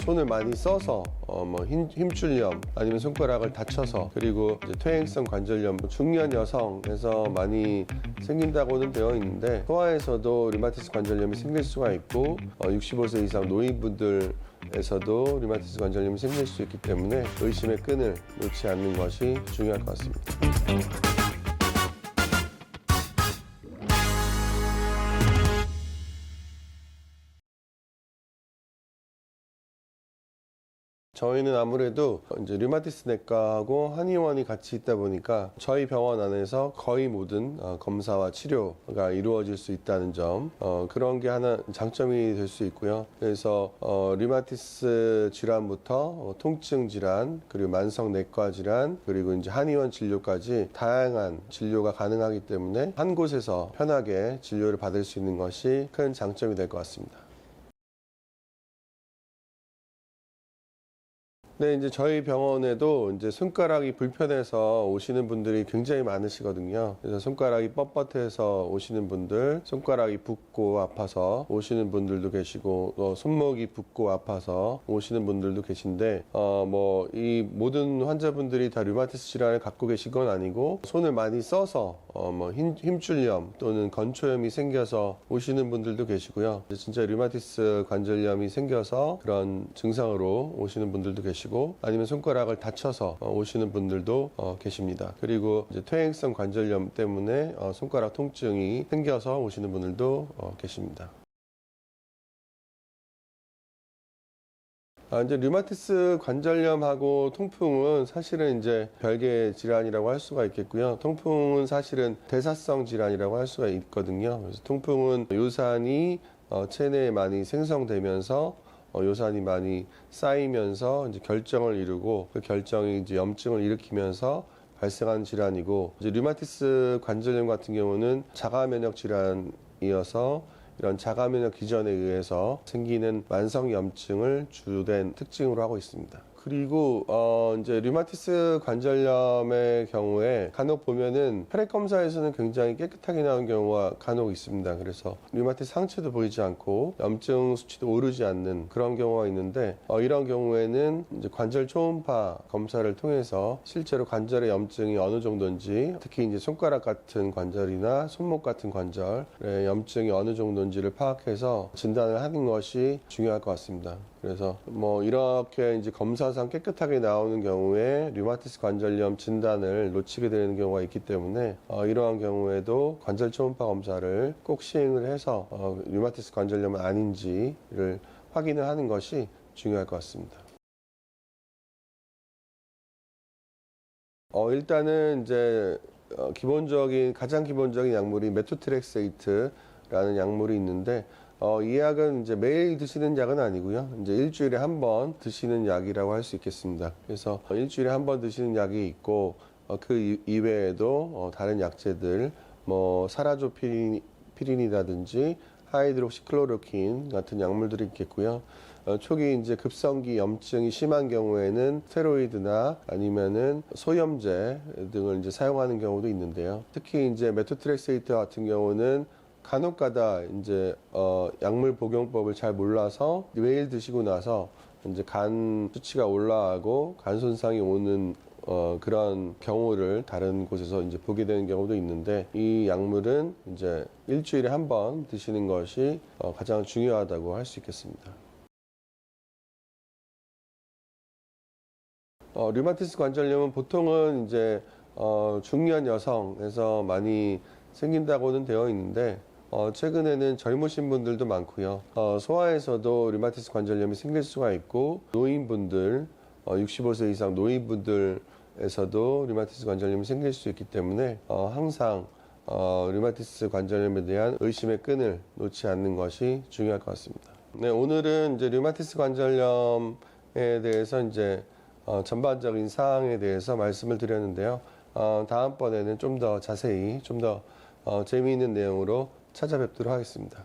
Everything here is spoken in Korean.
손을 많이 써서 힘줄염 아니면 손가락을 다쳐서 그리고 이제 퇴행성 관절염 중년 여성에서 많이 생긴다고는 되어 있는데 소아에서도 류마티스 관절염이 생길 수가 있고 65세 이상 노인분들에서도 류마티스 관절염이 생길 수 있기 때문에 의심의 끈을 놓지 않는 것이 중요할 것 같습니다. 저희는 아무래도 이제 류마티스 내과하고 한의원이 같이 있다 보니까 저희 병원 안에서 거의 모든 검사와 치료가 이루어질 수 있다는 점, 그런 게 하나 장점이 될 수 있고요. 그래서 류마티스 질환부터 통증 질환, 그리고 만성 내과 질환, 그리고 이제 한의원 진료까지 다양한 진료가 가능하기 때문에 한 곳에서 편하게 진료를 받을 수 있는 것이 큰 장점이 될 것 같습니다. 네, 이제 저희 병원에도 이제 손가락이 불편해서 오시는 분들이 굉장히 많으시거든요. 그래서 손가락이 뻣뻣해서 오시는 분들, 손가락이 붓고 아파서 오시는 분들도 계시고, 또 손목이 붓고 아파서 오시는 분들도 계신데, 이 모든 환자분들이 다 류마티스 질환을 갖고 계신 건 아니고, 손을 많이 써서 힘줄염 또는 건초염이 생겨서 오시는 분들도 계시고요. 진짜 류마티스 관절염이 생겨서 그런 증상으로 오시는 분들도 계시고, 아니면 손가락을 다쳐서 오시는 분들도 계십니다. 그리고 이제 퇴행성 관절염 때문에 손가락 통증이 생겨서 오시는 분들도 계십니다. 이제 류마티스 관절염하고 통풍은 사실은 이제 별개의 질환이라고 할 수가 있겠고요. 통풍은 사실은 대사성 질환이라고 할 수가 있거든요. 그래서 통풍은 요산이 체내에 많이 생성되면서 요산이 많이 쌓이면서 이제 결정을 이루고 그 결정이 이제 염증을 일으키면서 발생하는 질환이고, 이제 류마티스 관절염 같은 경우는 자가 면역 질환이어서 이런 자가 면역 기전에 의해서 생기는 만성 염증을 주된 특징으로 하고 있습니다. 그리고 이제 류마티스 관절염의 경우에 간혹 보면은 혈액 검사에서는 굉장히 깨끗하게 나온 경우가 간혹 있습니다. 그래서 류마티스 상체도 보이지 않고 염증 수치도 오르지 않는 그런 경우가 있는데, 이런 경우에는 이제 관절 초음파 검사를 통해서 실제로 관절의 염증이 어느 정도인지, 특히 이제 손가락 같은 관절이나 손목 같은 관절의 염증이 어느 정도인지를 파악해서 진단을 하는 것이 중요할 것 같습니다. 그래서 이렇게 이제 검사상 깨끗하게 나오는 경우에 류마티스 관절염 진단을 놓치게 되는 경우가 있기 때문에 이러한 경우에도 관절 초음파 검사를 꼭 시행을 해서 류마티스 관절염은 아닌지를 확인을 하는 것이 중요할 것 같습니다. 일단은 이제 가장 기본적인 약물이 메토트렉세이트라는 약물이 있는데, 이 약은 이제 매일 드시는 약은 아니고요. 이제 일주일에 한 번 드시는 약이라고 할 수 있겠습니다. 그래서 일주일에 한 번 드시는 약이 있고, 그 이외에도 다른 약제들, 사라조피린이라든지 하이드록시클로로킨 같은 약물들이 있겠고요. 초기 이제 급성기 염증이 심한 경우에는 스테로이드나 아니면은 소염제 등을 이제 사용하는 경우도 있는데요. 특히 이제 메토트렉세이트 같은 경우는 간혹가다 이제 약물 복용법을 잘 몰라서 매일 드시고 나서 이제 간 수치가 올라가고 간 손상이 오는 그런 경우를 다른 곳에서 이제 보게 되는 경우도 있는데, 이 약물은 이제 일주일에 한 번 드시는 것이 가장 중요하다고 할 수 있겠습니다. 류마티스 관절염은 보통은 이제 중년 여성에서 많이 생긴다고는 되어 있는데, 최근에는 젊으신 분들도 많고요. 소아에서도 류마티스 관절염이 생길 수가 있고, 노인분들, 65세 이상 노인분들에서도 류마티스 관절염이 생길 수 있기 때문에 항상 류마티스 관절염에 대한 의심의 끈을 놓지 않는 것이 중요할 것 같습니다. 네, 오늘은 이제 류마티스 관절염에 대해서 이제 전반적인 사항에 대해서 말씀을 드렸는데요. 다음번에는 좀 더 자세히, 좀 더 재미있는 내용으로 찾아뵙도록 하겠습니다.